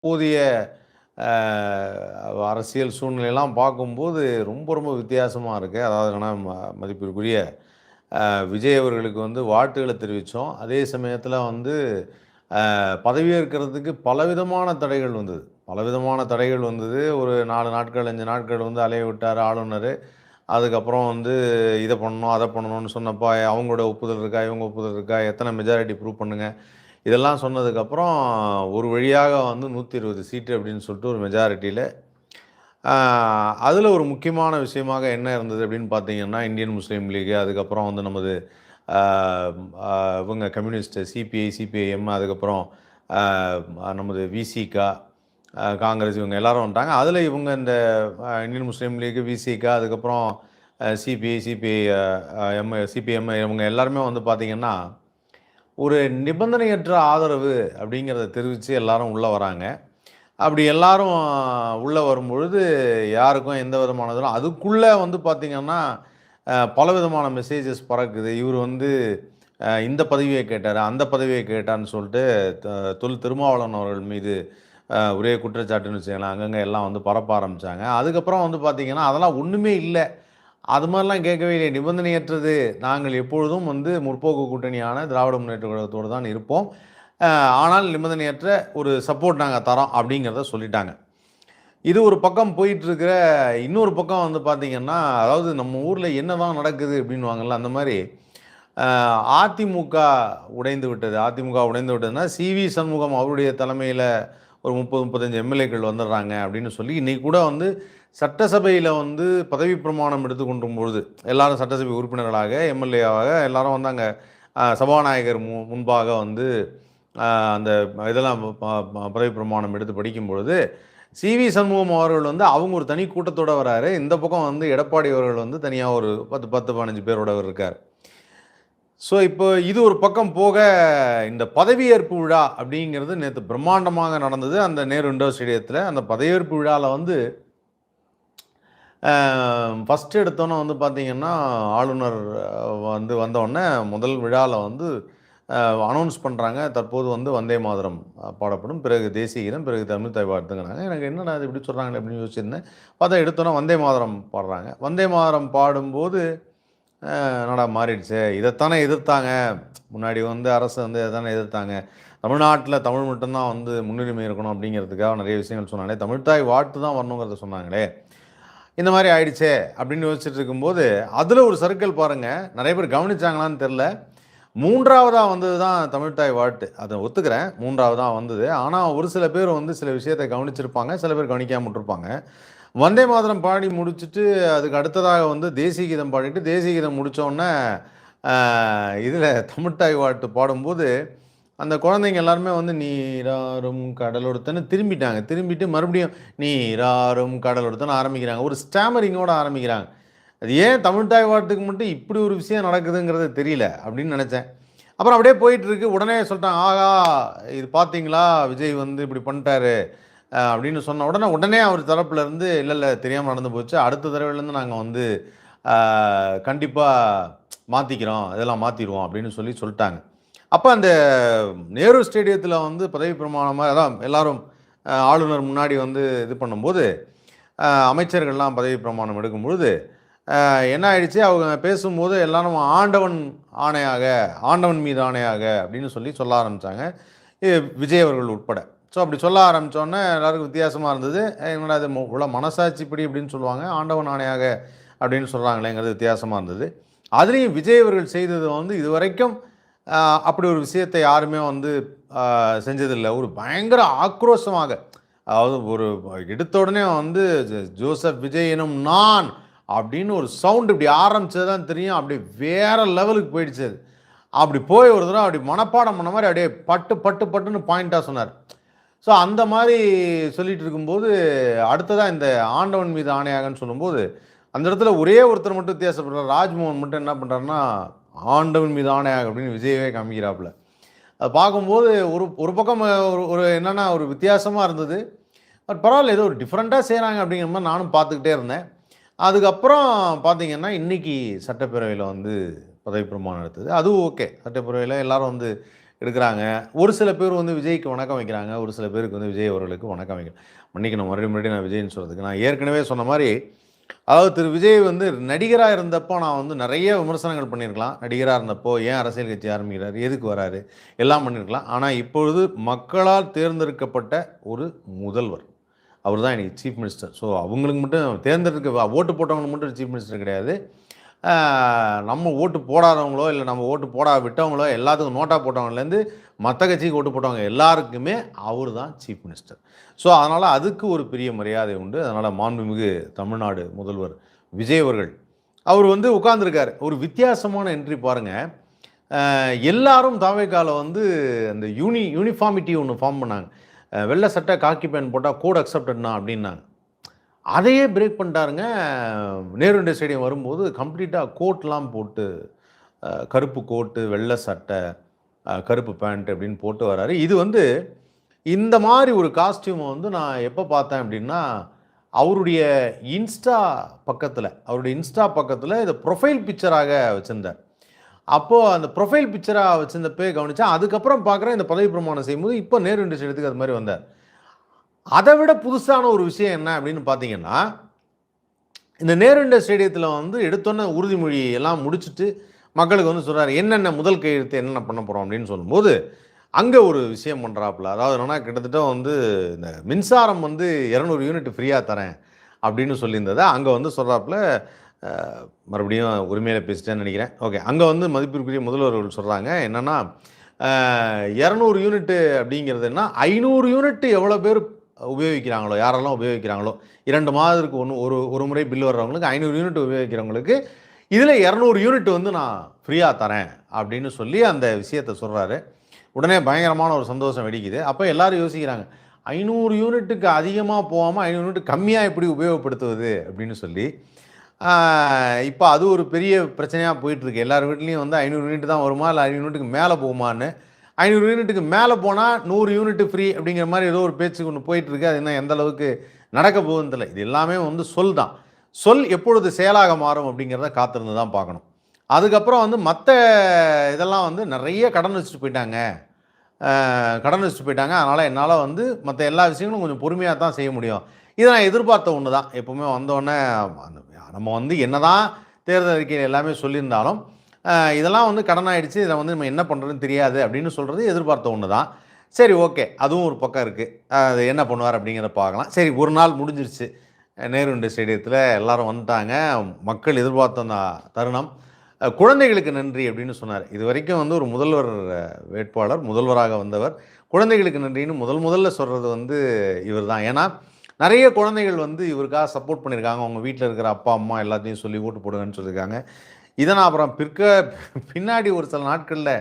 போதிய அரசியல் சூழ்நிலையெல்லாம் பார்க்கும்போது ரொம்ப ரொம்ப வித்தியாசமா இருக்கு. அதாவது என்னன்னா மதிப்பிற்குரிய விஜய் அவர்களுக்கு வந்து வாழ்த்துக்கள தெரிவிச்சோம். அதே சமயத்தில வந்து பதவியேற்கிறதுக்கு பலவிதமான தடைகள் வந்தது. பலவிதமான தடைகள் வந்தது. ஒரு 4 நாட்கள், 5 நாட்கள் வந்து அலைய விட்டாரு ஆளுநரு. அதுக்கப்புறம் வந்து இத பண்ணணும், அத பண்ணணும்னு சொன்னப்ப, அவங்களோட ஒப்புதல் இருக்கா? இவங்க ஒப்புதல் இருக்கா? எத்தன மெஜாரிட்டி ப்ரூவ் பண்ணுங்க. இதெல்லாம் சொன்னதுக்கப்புறம் ஒரு வழியாக வந்து 120 சீட்டு அப்படின்னு சொல்லிட்டு ஒரு மெஜாரிட்டியில அதில ஒரு முக்கியமான விஷயமாக என்ன இருந்தது அப்படின்னு பார்த்தீங்கன்னா, இந்தியன் முஸ்லீம் லீக், அதுக்கப்புறம் வந்து நமது அ அ இவங்க கம்யூனிஸ்ட் சிபிஐ, சிபிஐஎம், அதுக்கப்புறம் அ நமது விசிகா, காங்கிரஸ் இவங்க எல்லாரும் வந்துட்டாங்க. அதில இவங்க இந்த இந்தியன் முஸ்லீம் லீக், விசிகா, அதுக்கப்புறம் சிபிஐ, சிபிஐ சிபிஎம் இவங்க எல்லாருமே வந்து பார்த்தீங்கன்னா, ஒரு நிபந்தனையற்ற ஆதரவு அப்படிங்கிறத தெரிவிச்சு எல்லாரும் உள்ள வராங்க. அப்படி எல்லாரும் உள்ள வரும்பொழுது, யாருக்கும் எந்த விதமான இதுவும் அதுக்குள்ள வந்து பார்த்தீங்கன்னா, பலவிதமான மெசேஜஸ் பறக்குது. இவரு வந்து இந்த பதவிய கேட்டாரு, அந்த பதவிய கேட்டார்ன்னு சொல்ட்டு த திருமாவளவன் அவர்கள் மீது ஒரே குற்றச்சாட்டுன்னு வச்சுக்கங்களேன். அங்கங்க எல்லாம் வந்து பரப்ப ஆரம்பிச்சாங்க. அதுக்கப்புறம் வந்து பார்த்தீங்கன்னா, அதெல்லாம் ஒண்ணுமே இல்ல. அது மாரிலாம் கேட்கவே இல்ல. நிபந்தனையற்றது. நாங்கள் எப்பொழுதும் வந்து முற்போக்கு கூட்டணியான திராவிட முன்னேற்ற கழகத்தோடு தான் இருப்போம். அ ஆனால் நிபந்தனையற்ற ஒரு சப்போர்ட் நாங்க தரோம் அப்படிங்கிறத சொல்லிட்டாங்க. இது ஒரு பக்கம் போயிட்டுருக்கிற, இன்னொரு பக்கம் வந்து பார்த்தீங்கன்னா, அதாவது நம்ம ஊர்ல என்னதான் நடக்குது அப்படின்னுவாங்கல்ல, அந்த மாரி அ அதிமுக உடைந்து விட்டது. அதிமுக உடைந்து விட்டதுன்னா, சி.வி. சண்முகம் அவருடைய தலைமையில ஒரு 30, 35 எம்.எல்.ஏக்கள் வந்துடுறாங்க அப்படின்னு சொல்லி, இன்னைக்கு கூட வந்து சட்டசபையில வந்து பதவி பிரமாணம் எடுத்துக் கொண்டும் பொழுது, எல்லாரும் சட்டசபை உறுப்பினர்களாக, எம்.எல்.ஏவாக எல்லாரும் வந்து அங்க சபாநாயகர் முன்பாக வந்து அ அந்த இதெல்லாம் பதவி பிரமாணம் எடுத்து படிக்கும்பொழுது, சி.வி. சண்முகம் அவர்கள் வந்து அவங்க ஒரு தனி கூட்டத்தோட வராரு. இந்த பக்கம் வந்து எடப்பாடி அவர்கள் வந்து தனியா ஒரு 10, 15 பேரோட அவர் இருக்காரு. ஸோ, இப்போ இது ஒரு பக்கம் போக, இந்த பதவியேற்பு விழா அப்படிங்கிறது நேத்து பிரம்மாண்டமாக நடந்தது. அந்த நேரு இண்டோர் ஸ்டேடியத்தில. அந்த பதவியேற்பு விழால வந்து ஃபர்ஸ்ட் எடுத்தோனே வந்து பார்த்தீங்கன்னா, ஆளுநர் வந்து வந்தோனே முதல் விழால வந்து அ அனவுன்ஸ் பண்றாங்க. தற்போது வந்து வந்தே மாதரம் பாடப்படும். பிறகு தேசிய கீதம், பிறகு தமிழ்த்தாய் வாழ்த்துங்கிறாங்க. எனக்கு என்னடா இது இப்படி சொல்றாங்களே அப்படின்னு யோசிச்சிருந்தேன். பார்த்தா எடுத்தோனே வந்தே மாதரம் பாடுறாங்க. வந்தே மாதரம் பாடும்போது என்னடா மாறிடுச்சே! இதத்தானே எதிர்த்தாங்க. முன்னாடி வந்து அரசு வந்து இதத்தானே எதிர்த்தாங்க. தமிழ்நாட்ல தமிழ் மட்டும் தான் வந்து முன்னுரிமை இருக்கணும் அப்படிங்கிறதுக்காக நெறைய விஷயங்கள் சொன்னாங்களே. தமிழ்த்தாய் வாழ்த்து தான் வரணுங்கிறத சொன்னாங்களே. இந்த மாரி ஆயிடுச்சே அப்படின்னு யோசிச்சுட்டு இருக்கும்போது, அதுல ஒரு சர்க்கிள் பாருங்க. நெறைய பேர் கவனிச்சாங்களான்னு தெரியல. 3வதா வந்தது தான் தமிழ்த்தாய் வாழ்த்து. அத ஒத்துக்கிறேன். 3வதா வந்தது. ஆனா, ஒரு சில பேர் வந்து சில விஷயத்த கவனிச்சிருப்பாங்க. சில பேர் கவனிக்காம விட்டுருப்பாங்க. வந்தே மாதரம் பாடி முடிச்சுட்டு, அதுக்கு அடுத்ததாக வந்து தேசிய கீதம் பாடிட்டு, தேசிய கீதம் முடிச்சோனே, அ இதுல தமிழ்த்தாய் வாழ்த்து பாடும்போது, அந்த குழந்தைங்க எல்லாருமே வந்து நீராறும் கடலோரத்தன்னு திரும்பிட்டாங்க. திரும்பிட்டு மறுபடியும் நீராறும் கடலோரத்தன்னு ஆரம்பிக்கிறாங்க. ஒரு ஸ்டாமரிங்கோட ஆரம்பிக்கிறாங்க. அது ஏன் தமிழ்த்தாய் வாழ்த்துக்கு மட்டும் இப்படி ஒரு விஷயம் நடக்குதுங்கிறது தெரியல அப்படின்னு நெனச்சேன். அப்புறம் அப்படியே போயிட்டுருக்கு. உடனே சொல்ட்டாங்க, "ஆஹா! இது பார்த்தீங்களா? விஜய் வந்து இப்படி பண்ணிட்டாரு." அப்படின்னு சொன்ன உடனே, உடனே அவர் தரப்புல இருந்து, "இல்ல, இல்ல தெரியாம நடந்து போச்சு. அடுத்த தடவையிலேருந்து நாங்க வந்து அ கண்டிப்பா மாத்திக்கிறோம். இதெல்லாம் மாத்திருவோம்." அப்படின்னு சொல்ட்டாங்க. அப்ப அந்த நேரு ஸ்டேடியத்தில வந்து பதவி பிரமாணமா அதான் எல்லாரும் ஆளுநர் முன்னாடி வந்து இது பண்ணும்போது, அமைச்சர்கள்லாம் பதவி பிரமாணம் எடுக்கும்பொழுது, என்ன ஆயிடுச்சு, அவங்க பேசும்போது எல்லாரும் ஆண்டவன் ஆணையாக, ஆண்டவன் மீது ஆணையாக அப்படின்னு சொல்ல ஆரம்பிச்சாங்க. எ விஜய் அவர்கள் உட்பட. ஸோ அப்படி சொல்ல ஆரம்பிச்சோனே எல்லாருக்கும் வித்தியாசமா இருந்தது. என்னடா இது இவ்வளோ மனசாட்சிப்படி அப்படின்னு சொல்லுவாங்க. ஆண்டவன் ஆணையாக அப்படின்னு சொல்றாங்களேங்கிறது வித்தியாசமா இருந்தது. அதிலேயும் விஜய் அவர்கள் செய்தது வந்து இதுவரைக்கும் அ அப்படி ஒரு விஷயத்தை யாருமே வந்து செஞ்சதில்ல. ஒரு பயங்கர ஆக்ரோஷமாக, அதாவது ஒரு எடுத்த உடனே வந்து ஜோசப் விஜய் எனும் நான் அப்படின்னு ஒரு சவுண்ட் இப்படி ஆரம்பிச்சது தான் தெரியும். அப்படி வேற லெவலுக்கு போயிடுச்சு அது. அப்படி போய் ஒரு தடவ அப்படி மனப்பாடம் பண்ண மாரி அப்படியே பட்டு, பட்டு, பட்டுன்னு பாயிண்ட்டா சொன்னாரு. ஸோ அந்த மாரி சொல்லிட்டு இருக்கும்போது, அடுத்ததா இந்த ஆண்டவன் மீது ஆணையாகன்னு சொல்லும்போது, அந்த இடத்துல ஒரே ஒருத்தர் மட்டும் வித்தியாசப்படுறார். ராஜ்மோகன் மட்டும் என்ன பண்றாருன்னா, ஆண்டவன் மீது ஆணையாக அப்படின்னு விஜயவே காமிக்கிறாப்புல. அத பார்க்கும்போது ஒரு ஒரு பக்கம் ஒரு ஒரு என்னன்னா ஒரு வித்தியாசமா இருந்தது. பட் பரவால்ல ஏதோ ஒரு டிஃபரெண்ட்டா செய்றாங்க அப்படிங்கிற மாரி நானும் பார்த்துக்கிட்டே இருந்தேன். அதுக்கப்புறம் பார்த்தீங்கன்னா, இன்னைக்கு சட்டப்பேரவையில வந்து பதவி பிரமாணம் எடுத்தது. அதுவும் ஓகே. சட்டப்பேரவையில எல்லாரும் வந்து எடுக்கிறாங்க. ஒரு சில பேர் வந்து விஜய்க்கு வணக்கம் வைக்கிறாங்க. ஒரு சில பேருக்கு வந்து விஜய் அவர்களுக்கு வணக்கம் வைக்கல. மன்னிக்கணும் மறுபடியும் நான் விஜய்ன்னு சொல்றதுக்கு. நான் ஏற்கனவே சொன்ன மாரி, அதாவது திரு விஜய் வந்து நடிகரா இருந்தப்போ நான் வந்து நெறைய விமர்சனங்கள் பண்ணியிருக்கலாம். நடிகரா இருந்தப்போ ஏன் அரசியல் கட்சி ஆரம்பிக்கிறாரு? எதுக்கு வராரு? எல்லாம் பண்ணியிருக்கலாம். ஆனா இப்பொழுது மக்களால் தேர்ந்தெடுக்கப்பட்ட ஒரு முதல்வர். அவர் தான் இன்னைக்கு சீஃப் மினிஸ்டர். ஸோ அவங்களுக்கு மட்டும் ஓட்டு போட்டவங்களுக்கு மட்டும் சீஃப் மினிஸ்டர் கிடையாது. நம்ம ஓட்டு போடாதவங்களோ, இல்ல நம்ம ஓட்டு போடா விட்டவங்களோ, எல்லாத்துக்கும் நோட்டா போட்டவங்கலேருந்து மத்த கட்சிக்கு ஓட்டு போட்டவங்க எல்லாருக்குமே அவர் தான் சீஃப் மினிஸ்டர். ஸோ அதனால அதுக்கு ஒரு பெரிய மரியாதை உண்டு. அதனால மாண்புமிகு தமிழ்நாடு முதல்வர் விஜய் அவர்கள், அவர் வந்து உட்கார்ந்திருக்காரு. ஒரு வித்தியாசமான என்ட்ரி பாருங்க. எல்லாரும் தாவேக்கால வந்து அந்த யூனிஃபார்மிட்டி ஒண்ணு ஃபார்ம் பண்ணாங்க. வெள்ள சட்டை, காக்கி பேண்ட் போட்டா கோட் அக்செப்டட்னா அப்டின்னாங்க. அதையே பிரேக் பண்ணிட்டாருங்க. நேரு இந்தியா ஸ்டேடியம் வரும்போது கம்ப்ளீட்டா கோட்லாம் போட்டு, கருப்பு கோட்டு, வெள்ள சட்டை, கருப்பு பேண்ட் அப்படின்னு போட்டு வராரு. இது வந்து இந்த மாரி ஒரு காஸ்டியூம வந்து நான் எப்ப பார்த்தேன் அப்படின்னா, அவருடைய இன்ஸ்டா பக்கத்துல இத புரொஃபைல் பிக்சராக வச்சிருந்தார். அப்போ அந்த புரொஃபைல் பிக்சரா வச்சிருந்தப்பயே கவனிச்சேன். அதுக்கப்புறம் பார்க்குறேன் இந்த பதவி பிரமாணம் செய்யும்போது, இப்ப நேரு இந்தியா ஸ்டேடியத்துக்கு அது மாரி வந்தார். அதை விட புதுசான ஒரு விஷயம் என்ன அப்படின்னு பார்த்தீங்கன்னா, இந்த நேரு இந்தியா ஸ்டேடியத்தில வந்து எடுத்தோன்னே உறுதிமொழி எல்லாம் முடிச்சுட்டு மக்களுக்கு வந்து சொல்றாரு, என்னென்ன முதல் கையெழுத்து என்னென்ன பண்ண போறோம் அப்படின்னு சொல்லும்போது, அங்க ஒரு விஷயம் பண்றாப்புல. அதாவது என்னன்னா, கிட்டத்தட்ட வந்து இந்த மின்சாரம் வந்து 200 யூனிட் ஃப்ரீயா தரேன் அப்படின்னு சொல்லியிருந்தத, அங்க வந்து சொல்றாப்புல. அ மறுபடியும் உரிமையில பேசிட்டேன்னு நெனைக்கிறேன். ஓகே. அங்க வந்து மதிப்பிற்குரிய முதல்வர் அவர்கள் சொல்றாங்க. என்னன்னா, 200 யூனிட் அப்படிங்கிறதுன்னா, 500 யூனிட் எவ்வளோ பேர் உபயோகிக்கிறாங்களோ, யாரெல்லாம் உபயோகிக்கிறாங்களோ, 2 மாதத்திற்கு ஒரு முறை பில் வர்றவங்களுக்கு 500 யூனிட் உபயோகிக்கிறவங்களுக்கு, இதில 200 யூனிட் வந்து நான் ஃப்ரீயா தரேன் அப்படின்னு சொல்லி அந்த விஷயத்த சொல்றாரு. உடனே பயங்கரமான ஒரு சந்தோஷம் வெடிக்குது. அப்ப எல்லாரும் யோசிக்கிறாங்க, 500 யூனிட்டுக்கு அதிகமா போகாம 500 யூனிட் கம்மியா எப்படி உபயோகப்படுத்துவது அப்படின்னு சொல்லி, இப்ப அது ஒரு பெரிய பிரச்சனையா போயிட்டு இருக்கு. எல்லார் வீட்லயும் வந்து 500 யூனிட் தான் வருமா? இல்ல 500 யூனிட்டுக்கு மேல போகுமான்னு. 500 யூனிட்டுக்கு மேல போனா 100 யூனிட் ஃப்ரீ அப்படிங்கிற மாரி ஏதோ ஒரு பேச்சு ஒண்ணு போயிட்டு இருக்கு. அது இன்னும் எந்த அளவுக்கு நடக்க போகுதுன்னு தெரியல. இது எல்லாமே வந்து சொல் தான். சொல் எப்பொழுது செயலாக மாறும் அப்படிங்கிறத காத்திருந்து தான் பார்க்கணும். அதுக்கப்புறம் வந்து மத்த இதெல்லாம் வந்து நெறைய கடன் வச்சுட்டு போயிட்டாங்க. அதனால என்னால வந்து மத்த எல்லா விஷயங்களும் கொஞ்சம் பொறுமையா தான் செய்ய முடியும். இத நான் எதிர்பார்த்த ஒண்ணு தான். எப்பவுமே வந்தோனே நம்ம வந்து என்னதான் தேர்தல் அறிக்கையில எல்லாமே சொல்லியிருந்தாலும், இதெல்லாம் வந்து கடனாயிடுச்சு. இதில வந்து நம்ம என்ன பண்றதுன்னு தெரியாது அப்படின்னு சொல்றது எதிர்பார்த்த ஒண்ணு தான். சரி, ஓகே. அதுவும் ஒரு பக்கம் இருக்கு. அது என்ன பண்ணுவார் அப்படிங்கிறத பார்க்கலாம். சரி, ஒரு நாள் முடிஞ்சிருச்சு. நேரு இந்தியா ஸ்டேடியத்தில எல்லாரும் வந்துட்டாங்க. மக்கள் எதிர்பார்த்த அந்த தருணம். குழந்தைகளுக்கு நன்றி அப்படின்னு சொன்னார். இதுவரைக்கும் வந்து ஒரு முதல்வர் வேட்பாளர், முதல்வராக வந்தவர், குழந்தைகளுக்கு நன்றின்னு முதல்ல சொல்றது வந்து இவர் தான். ஏன்னா, நெறைய குழந்தைகள் வந்து இவருக்காக சப்போர்ட் பண்ணியிருக்காங்க. அவங்க வீட்ல இருக்கிற அப்பா, அம்மா எல்லாத்தையும் சொல்லி ஓட்டு போடுங்கன்னு சொல்லியிருக்காங்க. இத நான் அப்புறம் பின்னாடி ஒரு சில நாட்கள்ல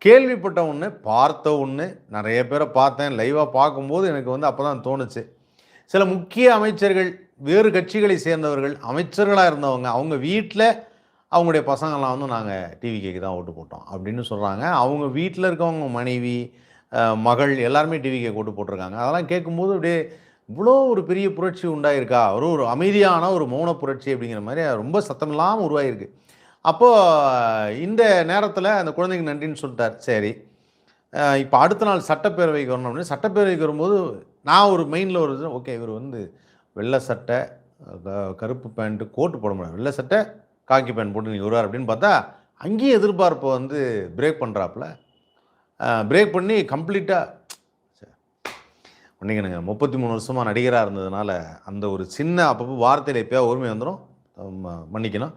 கேள்விப்பட்ட ஒண்ணு, பார்த்த ஒண்ணு. நெறைய பேர பார்த்தேன். லைவா பார்க்கும்போது எனக்கு வந்து அப்பதான் தோணுச்சு. சில முக்கிய அமைச்சர்கள், வேறு கட்சிகளை சேர்ந்தவர்கள், அமைச்சர்களா இருந்தவங்க, அவங்க வீட்ல அவங்களுடைய பசங்கள்லாம் வந்து நாங்க டிவிகேக்கு தான் ஓட்டு போட்டோம் அப்படின்னு சொல்றாங்க. அவங்க வீட்ல இருக்கவங்க மனைவி, மகள் எல்லாருமே டிவிகேக்கு ஓட்டு போட்டிருக்காங்க. அதெல்லாம் கேட்கும்போது அப்படியே இவ்வளோ ஒரு பெரிய புரட்சி உண்டாயிருக்கா? ஒரு அமைதியான ஒரு மௌன புரட்சி அப்படிங்கிற மாரி ரொம்ப சத்தமில்லாம உருவாகியிருக்கு. அப்போ இந்த நேரத்தில அந்த குழந்தைக்கு நன்றின்னு சொல்லிட்டார். சரி. இப்ப அடுத்த நாள் சட்டப்பேரவைக்கு வரணும் அப்படின்னு சட்டப்பேரவைக்கு வரும்போது நான் ஒரு மைண்ட்ல ஒரு ஓகே, இவர் வந்து வெள்ள சட்டை, கருப்பு பேண்ட், கோட் போட முடியாது. வெள்ள சட்டை, காக்கி பேண்ட் போட்டு இன்னைக்கு வருவார் அப்படின்னு பார்த்தா, அங்கேயும் எதிர்பார்ப்ப வந்து பிரேக் பண்றாப்ல. பிரேக் பண்ணி கம்ப்ளீட்டா மன்னிக்கணுங்க. 33 வருஷமா நடிகரா இருந்ததுனால, அந்த ஒரு சின்ன அப்பப்போ வார்த்தையில எப்பயாவது ஒருமை வந்துரும். மன்னிக்கணும்.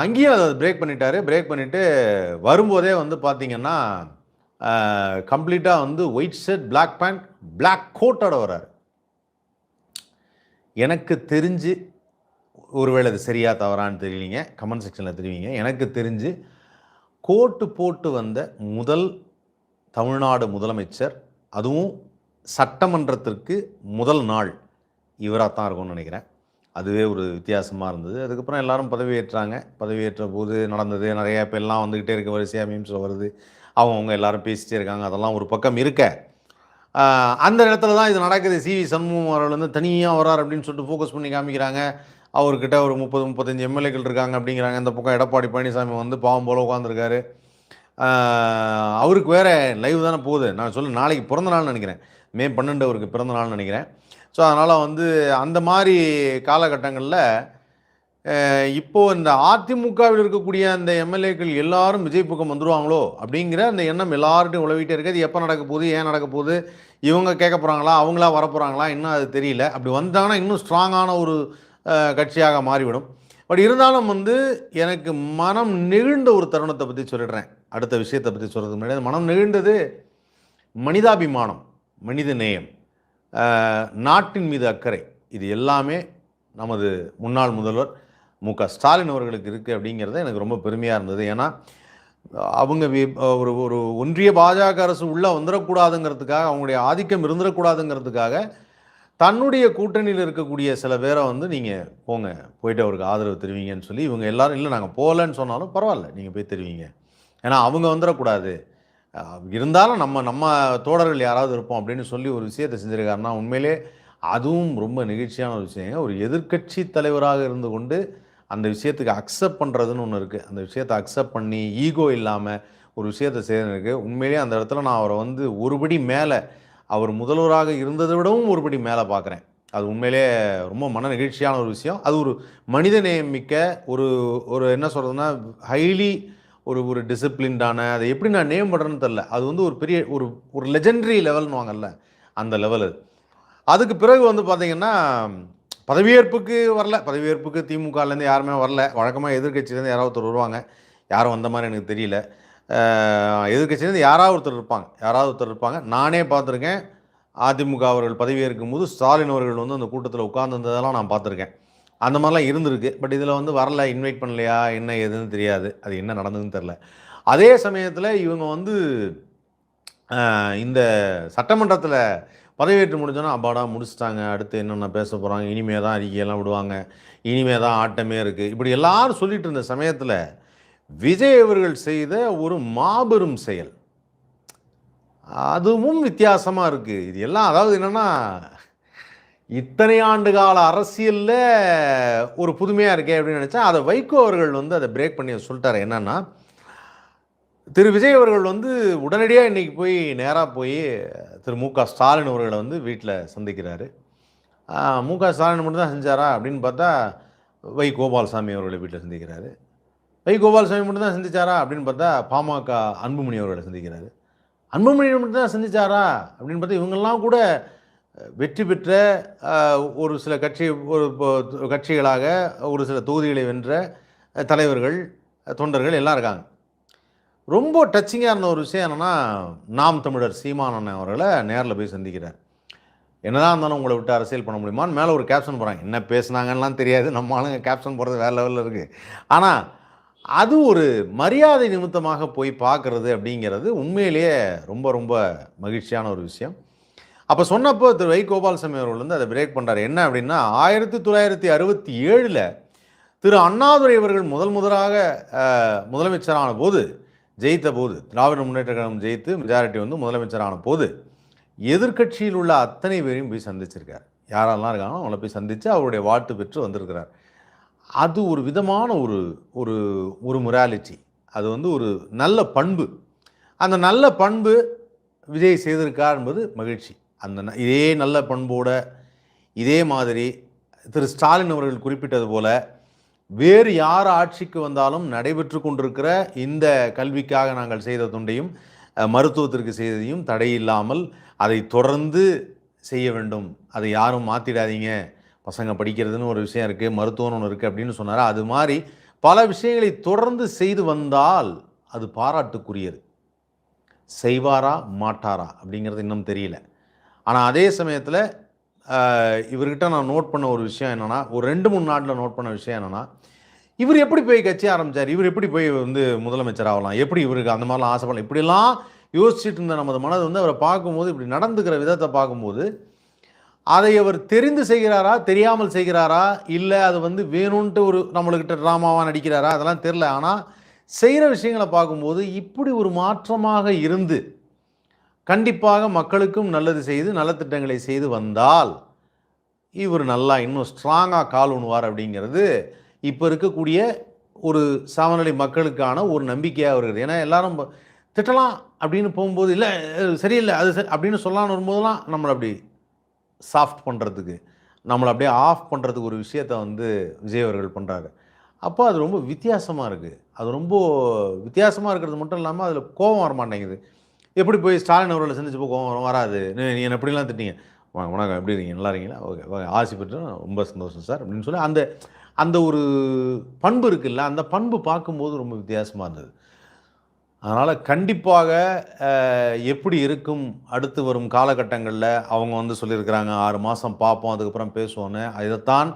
அங்கேயும் அத பிரேக் பண்ணிட்டாரு. பிரேக் பண்ணிட்டு வரும்போதே வந்து பார்த்தீங்கன்னா, கம்ப்ளீட்டா வந்து white shirt, black pant, black கோட்டோட வராரு. எனக்கு தெரிஞ்சு, ஒருவேளை அது சரியா தவறான்னு தெரியலீங்க. கமெண்ட் செக்ஷன்ல தெரிவிங்க. எனக்கு தெரிஞ்சு கோட்டு போட்டு வந்த முதல் தமிழ்நாடு முதலமைச்சர், அதுவும் சட்டமன்றத்திற்கு முதல் நாள் இவரா தான் இருக்கும்னு நினைக்கிறேன். அதுவே ஒரு வித்தியாசமா இருந்தது. அதுக்கப்புறம் எல்லாரும் பதவியேற்றாங்க. பதவியேற்ற போது நடந்தது நிறைய இப்ப எல்லாம் வந்துகிட்டே இருக்க வரிசையா மீம்ஸ்ல வருது. அவங்கவங்க எல்லாரும் பேசிட்டே இருக்காங்க. அதெல்லாம் ஒரு பக்கம் இருக்க, அந்த இடத்துல தான் இது நடக்குது. சி.வி. சண்முகம் அவர்கள் வந்து தனியா வரார் அப்படின்னு சொல்லிட்டு ஃபோக்கஸ் பண்ணி காமிக்கிறாங்க. அவர்கிட்ட ஒரு 30, 35 எம்எல்ஏக்கள் இருக்காங்க அப்படிங்கிறாங்க. இந்த பக்கம் எடப்பாடி பழனிசாமி வந்து பாவம் போல உட்கார்ந்திருக்காரு. அவருக்கு வேறு லைவ் தானே போகுது. நான் சொல்ல நாளைக்கு பிறந்த நாள்னு நினைக்கிறேன். மே 12 அவருக்கு பிறந்த நாள்னு நினைக்கிறேன். ஸோ அதனால் வந்து அந்த மாதிரி காலகட்டங்களில் இப்போது இந்த அதிமுகவில் இருக்கக்கூடிய அந்த எம்எல்ஏக்கள் எல்லாரும் விஜய் பக்கம் வந்துடுவாங்களோ அப்படிங்கிற அந்த எண்ணம் எல்லார்ட்டையும் உழவிட்டே இருக்குது. அது எப்போ நடக்க போகுது, ஏன் நடக்க போகுது, இவங்க கேட்க போகிறாங்களா, அவங்களா வரப்போகிறாங்களா, இன்னும் அது தெரியல. அப்படி வந்தாங்கன்னா இன்னும் ஸ்ட்ராங்கான ஒரு கட்சியாக மாறிவிடும். பட் இருந்தாலும் வந்து எனக்கு மனம் நெகிழ்ந்த ஒரு தருணத்தை பற்றி சொல்லிடுறேன். அடுத்த விஷயத்தை பற்றி சொல்கிறதுக்கு முன்னாடி மனம் நெகிழ்ந்தது மனிதாபிமானம், மனித நேயம், நாட்டின் மீது அக்கறை. இது எல்லாமே நமது முன்னாள் முதல்வர் மு.க.ஸ்டாலின் அவர்களுக்கு இருக்குது அப்படிங்கிறது எனக்கு ரொம்ப பெருமையாக இருந்தது. ஏன்னா அவங்க ஒரு ஒன்றிய பாஜக அரசு உள்ளே வந்துடக்கூடாதுங்கிறதுக்காக, அவங்களுடைய ஆதிக்கம் இருந்துடக்கூடாதுங்கிறதுக்காக தன்னுடைய கூட்டணியில் இருக்கக்கூடிய சில பேரை வந்து நீங்கள் போங்க, போயிட்டு அவருக்கு ஆதரவு தெரிவிங்கன்னு சொல்லி இவங்க எல்லாரும் இல்லை நாங்கள் போகலன்னு சொன்னாலும் பரவாயில்ல நீங்கள் போய் தெரிவிங்க, ஏன்னா அவங்க வந்துடக்கூடாது, இருந்தாலும் நம்ம தோழர்கள் யாராவது இருப்போம் அப்படின்னு சொல்லி ஒரு விஷயத்தை செஞ்சுருக்காருன்னா உண்மையிலே அதுவும் ரொம்ப நெகிழ்ச்சியான ஒரு விஷயங்க. ஒரு எதிர்க்கட்சி தலைவராக இருந்து கொண்டு அந்த விஷயத்துக்கு அக்செப்ட் பண்ணுறதுன்னு ஒன்று இருக்குது. அந்த விஷயத்தை அக்செப்ட் பண்ணி ஈகோ இல்லாமல் ஒரு விஷயத்தை செய்யறதுக்கு உண்மையிலேயே அந்த இடத்துல நான் அவரை வந்து ஒருபடி மேலே, அவர் முதல்வராக இருந்ததை விடவும் ஒருபடி மேலே பார்க்குறேன். அது உண்மையிலே ரொம்ப மன நெகிழ்ச்சியான ஒரு விஷயம். அது ஒரு மனித நேயமிக்க ஒரு என்ன சொல்கிறதுனா ஹைலி ஒரு டிசிப்ளின்டான, அதை எப்படி நான் நேம் பண்ணுறேன்னு தெரில, அது வந்து ஒரு பெரிய ஒரு லெஜெண்டரி லெவல்னு வாங்கல்ல அந்த லெவல். அதுக்கு பிறகு வந்து பார்த்திங்கன்னா பதவியேற்புக்கு வரல, பதவியேற்புக்கு திமுகலேருந்து யாருமே வரல. வழக்கமாக எதிர்கட்சியிலேருந்து யாராவது ஒருத்தர் வருவாங்க, யாரும் வந்த மாதிரி எனக்கு தெரியல. எதிர்கட்சியிலேருந்து யாராவது ஒருத்தர் இருப்பாங்க. நானே பார்த்துருக்கேன், அதிமுக அவர்கள் பதவியேற்கும் போது ஸ்டாலின் அவர்கள் வந்து அந்த கூட்டத்தில் உட்கார்ந்துருந்ததெல்லாம் நான் பார்த்துருக்கேன். அந்த மாதிரிலாம் இருந்திருக்கு. பட் இதில் வந்து வரல, இன்வைட் பண்ணலையா, என்ன ஏதுன்னு தெரியாது, அது என்ன நடந்ததுன்னு தெரில. அதே சமயத்தில் இவங்க வந்து இந்த சட்டமன்றத்தில் பதவியேற்று முடிஞ்சோன்னா அப்பாடா முடிச்சிட்டாங்க, அடுத்து என்னென்ன பேச போகிறாங்க, இனிமே தான் அறிக்கையெல்லாம் விடுவாங்க, இனிமே தான் ஆட்டமே இருக்குது, இப்படி எல்லாரும் சொல்லிட்டு இருந்த சமயத்தில் விஜய் அவர்கள் செய்த ஒரு மாபெரும் செயல், அதுவும் வித்தியாசமாக இருக்குது. இது எல்லாம் அதாவது என்னென்னா இத்தனை ஆண்டு கால அரசியலில் ஒரு புதுமையாக இருக்கே அப்படின்னு நினச்சா, அதை வைகோ அவர்கள் வந்து அதை பிரேக் பண்ணி சொல்லிட்டாரு. என்னென்னா திரு விஜய் அவர்கள் வந்து உடனடியாக இன்றைக்கி நேராக போய் திரு மு.க.ஸ்டாலின் அவர்களை வந்து வீட்டில் சந்திக்கிறாரு. மு.க.ஸ்டாலின் மட்டும் தான் செஞ்சாரா அப்படின்னு பார்த்தா வை கோபால்சாமி அவர்களை வீட்டில் சந்திக்கிறாரு. வை கோபால்சாமி மட்டும் தான் சந்திச்சாரா அப்படின்னு பார்த்தா பாமக அன்புமணி அவர்களை சந்திக்கிறாரு. அன்புமணி மட்டும் தான் சந்திச்சாரா அப்படின்னு பார்த்தா இவங்கெல்லாம் கூட வெற்றி பெற்ற ஒரு சில கட்சிகளாக ஒரு சில தொகுதிகளை வென்ற தலைவர்கள், தொண்டர்கள் எல்லாம் இருக்காங்க. ரொம்ப டச்சிங்காக இருந்த ஒரு விஷயம் என்னென்னா, நாம் தமிழர் சீமான் அண்ணன் அவர்களை நேரில் போய் சந்திக்கிறார். என்னதான் இருந்தாலும் உங்களை விட்டு அரசியல் பண்ண முடியுமான்னு மேலே ஒரு கேப்ஷன் போகிறாங்க. என்ன பேசுனாங்கலாம் தெரியாது, நம்ம ஆளுங்க கேப்ஷன் போடுறது வேறு லெவலில் இருக்குது. ஆனால் அது ஒரு மரியாதை நிமித்தமாக போய் பார்க்குறது அப்படிங்கிறது உண்மையிலேயே ரொம்ப ரொம்ப மகிழ்ச்சியான ஒரு விஷயம். அப்போ சொன்னப்போ திரு வை கோபால்சாமி அவர்கள் வந்து அதை பிரேக் பண்ணுறாரு. என்ன அப்படின்னா 1967 திரு அண்ணாதுரை அவர்கள் முதலாக முதலமைச்சரான போது, ஜெயித்த போது, திராவிட முன்னேற்ற கழகம் ஜெயித்து மெஜாரிட்டி வந்து முதலமைச்சரான போது எதிர்கட்சியில் உள்ள அத்தனை பேரையும் போய் சந்திச்சிருக்கார். யாரெல்லாம் இருக்காங்களோ அவங்கள போய் சந்தித்து அவருடைய வாழ்த்து பெற்று வந்திருக்கிறார். அது ஒரு விதமான ஒரு மொராலிட்டி, அது வந்து ஒரு நல்ல பண்பு. அந்த நல்ல பண்பு விஜய் செய்திருக்கார் என்பது மகிழ்ச்சி. இதே நல்ல பண்போட இதே மாதிரி திரு ஸ்டாலின் அவர்கள் குறிப்பிட்டது போல வேறு யார் ஆட்சிக்கு வந்தாலும் நடைபெற்று கொண்டிருக்கிற இந்த கல்விக்காக நாங்கள் செய்த தொண்டையும் மருத்துவத்திற்கு செய்ததையும் தடையில்லாமல் அதை தொடர்ந்து செய்ய வேண்டும், அதை யாரும் மாற்றிடாதீங்க, பசங்க படிக்கிறதுன்னு ஒரு விஷயம் இருக்குது, மருத்துவம்னு ஒன்று இருக்குது அப்படின்னு சொன்னார். அது மாதிரி பல விஷயங்களை தொடர்ந்து செய்து வந்தால் அது பாராட்டுக்குரியது. செய்வாரா மாட்டாரா அப்படிங்கிறது இன்னும் தெரியல. ஆனால் அதே சமயத்தில் இவர்கிட்ட நான் நோட் பண்ண ஒரு விஷயம் என்னென்னா, ஒரு 2-3 நாட்டில் நோட் பண்ண விஷயம் என்னென்னா, இவர் எப்படி போய் கட்சி ஆரம்பித்தார், இவர் எப்படி போய் வந்து முதலமைச்சர் ஆகலாம், எப்படி இவருக்கு அந்த மாதிரிலாம் ஆசைப்படலாம், இப்படிலாம் யோசிச்சுட்டு இருந்த நமது மனது வந்து அவரை பார்க்கும்போது, இப்படி நடந்துக்கிற விதத்தை பார்க்கும்போது, அதை அவர் தெரிந்து செய்கிறாரா, தெரியாமல் செய்கிறாரா, இல்லை அது வந்து வேணும்ன்ட்டு ஒரு நம்மளுக்கிட்ட ட்ராமாவாக நடிக்கிறாரா, அதெல்லாம் தெரில. ஆனால் செய்கிற விஷயங்களை பார்க்கும்போது இப்படி ஒரு மாற்றமாக இருந்து கண்டிப்பாக மக்களுக்கும் நல்லது செய்து நலத்திட்டங்களை செய்து வந்தால் இவர் நல்லா இன்னும் ஸ்ட்ராங்காக கால் ஊனுவார் அப்படிங்கிறது இப்போ இருக்கக்கூடிய ஒரு சாமானிய மக்களுக்கான ஒரு நம்பிக்கையாக வருகிறது. ஏன்னா எல்லாரும் திட்டலாம் அப்படின்னு போகும்போது, இல்லை சரியில்லை அது சரி அப்படின்னு சொல்லலான்னு வரும்போதெல்லாம் நம்மளை அப்படி சாஃப்ட் பண்ணுறதுக்கு, நம்மளை அப்படியே ஆஃப் பண்ணுறதுக்கு ஒரு விஷயத்தை வந்து விஜய் அவர்கள் பண்ணுறாரு. அப்போ அது ரொம்ப வித்தியாசமாக இருக்குது. அது ரொம்ப வித்தியாசமாக இருக்கிறது மட்டும் இல்லாமல் அதில் கோபம் வர மாட்டேங்குது. எப்படி போய் ஸ்டாலின் அவர்களை சந்திச்சப்போ கோபம் வராது. நீ என்னை எப்படிலாம் திட்டீங்க, வணக்கம் எப்படி இருக்கீங்க, நல்லா இருக்கீங்களா, ஓகே ஆசி பெற்று ரொம்ப சந்தோஷம் சார் அப்படின்னு சொல்லி அந்த அந்த ஒரு பண்பு இருக்குல்ல, அந்த பண்பு பார்க்கும்போது ரொம்ப வித்தியாசமாக இருந்தது. அதனால் கண்டிப்பாக எப்படி இருக்கும் அடுத்து வரும் காலகட்டங்களில் அவங்க வந்து சொல்லியிருக்கிறாங்க 6 மாதம் பார்ப்போம் அதுக்கப்புறம் பேசுவோன்னு. இதைத்தான்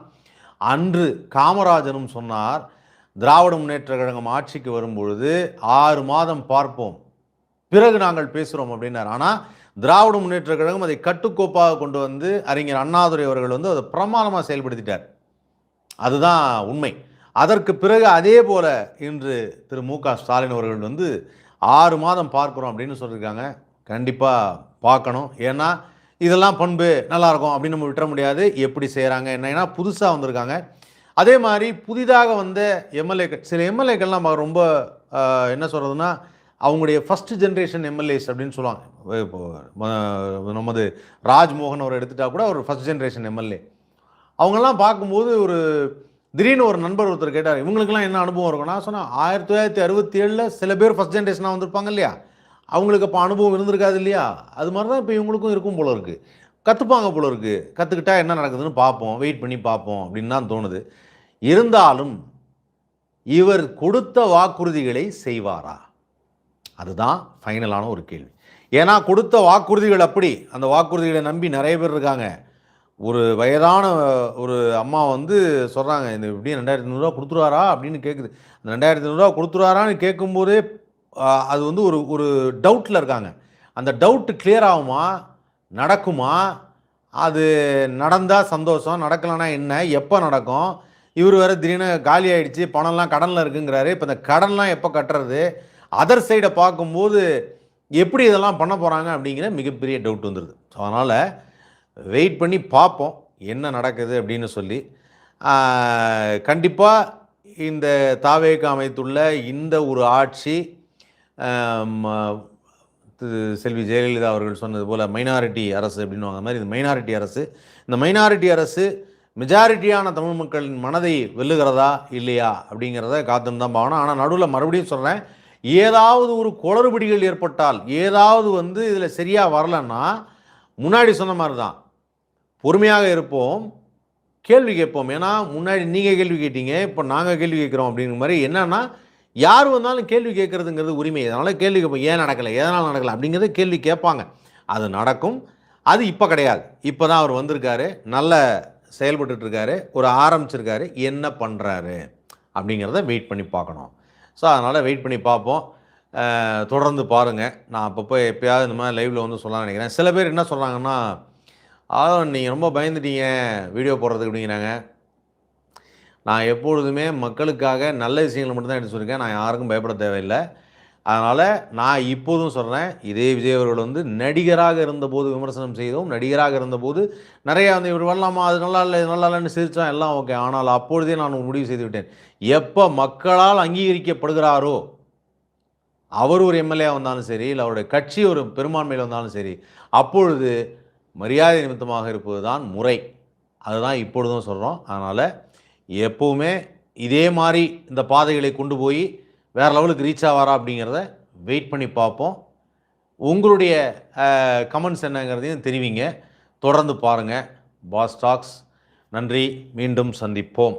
அன்று காமராஜரும் சொன்னார். திராவிட முன்னேற்ற கழகம் ஆட்சிக்கு வரும்பொழுது 6 மாதம் பார்ப்போம், பிறகு நாங்கள் பேசுகிறோம் அப்படின்னார். ஆனால் திராவிட முன்னேற்ற கழகம் அதை கட்டுக்கோப்பாக கொண்டு வந்து அறிஞர் அண்ணாதுரை அவர்கள் வந்து அதை பிரமாதமாக செயல்படுத்திட்டார். அதுதான் உண்மை. அதற்கு பிறகு அதே போல் இன்று திரு மு.க. ஸ்டாலின் அவர்கள் வந்து 6 மாதம் பார்க்குறோம் அப்படின்னு சொல்லியிருக்காங்க. கண்டிப்பாக பார்க்கணும். ஏன்னா இதெல்லாம் பண்பு நல்லாயிருக்கும் அப்படின்னு நம்ம விட்டுற முடியாது. எப்படி செய்கிறாங்க என்னன்னா புதுசாக வந்திருக்காங்க. அதே மாதிரி புதிதாக வந்த எம்எல்ஏக்கள், சில எம்எல்ஏக்கள்லாம் ரொம்ப என்ன சொல்கிறதுனா அவங்களுடைய ஃபஸ்ட் ஜென்ரேஷன் எம்எல்ஏஸ் அப்படின்னு சொல்லுவாங்க. இப்போ நமது ராஜ்மோகன் அவர் எடுத்துட்டா கூட ஒரு ஃபஸ்ட் ஜென்ரேஷன் எம்எல்ஏ. அவங்கெல்லாம் பார்க்கும்போது ஒரு திடீர்னு ஒரு நண்பர் ஒருத்தர் கேட்டார், இவங்களுக்கெல்லாம் என்ன அனுபவம் இருக்கும். நான் சொன்னேன் 1967 சில பேர் ஃபஸ்ட் ஜென்ரேஷனாக வந்திருப்பாங்க இல்லையா, அவங்களுக்கு அப்போ அனுபவம் இருந்திருக்காது இல்லையா, அது மாதிரி தான் இப்போ இவங்களுக்கும் இருக்கும் போல இருக்குது. கற்றுப்பாங்க போல இருக்குது. கற்றுக்கிட்டா என்ன நடக்குதுன்னு பார்ப்போம், வெயிட் பண்ணி பார்ப்போம் அப்படின்னு தான் தோணுது. இருந்தாலும் இவர் கொடுத்த வாக்குறுதிகளை செய்வாரா, அதுதான் ஃபைனலான ஒரு கேள்வி. ஏன்னா கொடுத்த வாக்குறுதிகள் அப்படி, அந்த வாக்குறுதிகளை நம்பி நிறைய பேர் இருக்காங்க. ஒரு வயதான ஒரு அம்மா வந்து சொல்கிறாங்க, இந்த இப்படியும் 2500 கொடுத்துருவாரா அப்படின்னு கேட்குது. அந்த 2500 கொடுத்துருவாரான்னு கேட்கும்போதே அது வந்து ஒரு ஒரு டவுட்டில் இருக்காங்க. அந்த டவுட்டு கிளியர் ஆகுமா, நடக்குமா, அது நடந்தால் சந்தோஷம், நடக்கலைன்னா என்ன, எப்போ நடக்கும், இவர் வேறு திடீர்னு காலி ஆகிடுச்சு, பணம்லாம் கடனில் இருக்குங்கிறாரு. இப்போ இந்த கடன்லாம் எப்போ கட்டுறது, அதர் சைடை பார்க்கும்போது எப்படி இதெல்லாம் பண்ண போகிறாங்க அப்படிங்கிற மிகப்பெரிய டவுட் வந்துடுது. ஸோ அதனால் வெயிட் பண்ணி பார்ப்போம் என்ன நடக்குது அப்படின்னு சொல்லி. கண்டிப்பாக இந்த தாவேக அமைத்துள்ள இந்த ஒரு ஆட்சி செல்வி ஜெயலலிதா அவர்கள் சொன்னது போல் மைனாரிட்டி அரசு அப்படின்னு அந்த மாதிரி, இந்த மைனாரிட்டி அரசு, இந்த மைனாரிட்டி அரசு மெஜாரிட்டியான தமிழ் மக்களின் மனதை வெல்லுகிறதா இல்லையா அப்படிங்கிறத காத்துன்னு தான் பார்க்கணும். ஆனால் நடுவில் மறுபடியும் சொல்கிறேன், ஏதாவது ஒரு குளறுபடிகள் ஏற்பட்டால், ஏதாவது வந்து இதில் சரியாக வரலன்னா முன்னாடி சொன்ன மாதிரி தான் பொறுமையாக இருப்போம், கேள்வி கேட்போம். ஏன்னா முன்னாடி நீங்கள் கேள்வி கேட்டீங்க, இப்போ நாங்கள் கேள்வி கேட்குறோம் அப்படிங்கிற மாதிரி. என்னன்னா யார் வந்தாலும் கேள்வி கேட்குறதுங்கிறது உரிமை. அதனால் கேள்வி கேட்போம், ஏன் நடக்கலை, எதனால் நடக்கலை அப்படிங்கிறத கேள்வி கேட்பாங்க. அது நடக்கும். அது இப்போ கிடையாது. இப்போ தான் அவர் வந்திருக்காரு, நல்ல செயல்பட்டுருக்காரு, ஒரு ஆரம்பிச்சிருக்காரு, என்ன பண்ணுறாரு அப்படிங்கிறத வெயிட் பண்ணி பார்க்கணும். ஸோ அதனால் வெயிட் பண்ணி பார்ப்போம். தொடர்ந்து பாருங்கள். நான் அப்பப்போ எப்போயாவது இந்த மாதிரி லைவில் வந்து சொல்லலாம்னு நினைக்கிறேன். சில பேர் என்ன சொல்கிறாங்கன்னா, நீங்கள் ரொம்ப பயந்துட்டீங்க வீடியோ போடுறதுக்கு அப்படிங்கிறாங்க. நான் எப்பொழுதுமே மக்களுக்காக நல்ல விஷயங்களை மட்டும்தான் எடுத்து சொல்லியிருக்கேன். நான் யாருக்கும் பயப்பட தேவையில்லை. அதனால் நான் இப்போதும் சொல்கிறேன், இதே விஜய் அவர்கள் வந்து நடிகராக இருந்தபோது விமர்சனம் செய்தோம். நடிகராக இருந்தபோது நிறையா வந்து இவர் வரலாமா, அது நல்லா இல்லை, இது நல்லா இல்லைன்னு சிரித்தான், எல்லாம் ஓகே. ஆனால் அப்பொழுதே நான் முடிவு செய்து விட்டேன், எப்போ மக்களால் அங்கீகரிக்கப்படுகிறாரோ, அவர் ஒரு எம்எல்ஏ வந்தாலும் சரி, இல்லை அவருடைய கட்சி ஒரு பெரும்பான்மையில் வந்தாலும் சரி, அப்பொழுது மரியாதை நிமித்தமாக இருப்பது தான் முறை. அதுதான் இப்பொழுதும் சொல்கிறோம். அதனால் எப்போவுமே இதே மாதிரி இந்த பாதைகளை கொண்டு போய் வேறு லெவலுக்கு ரீச் ஆவாரா அப்படிங்கிறத வெயிட் பண்ணி பார்ப்போம். உங்களுடைய கமெண்ட்ஸ் என்னங்கிறதையும் தெரிவிங்க. தொடர்ந்து பாருங்கள் பாஸ் டாக்ஸ். நன்றி, மீண்டும் சந்திப்போம்.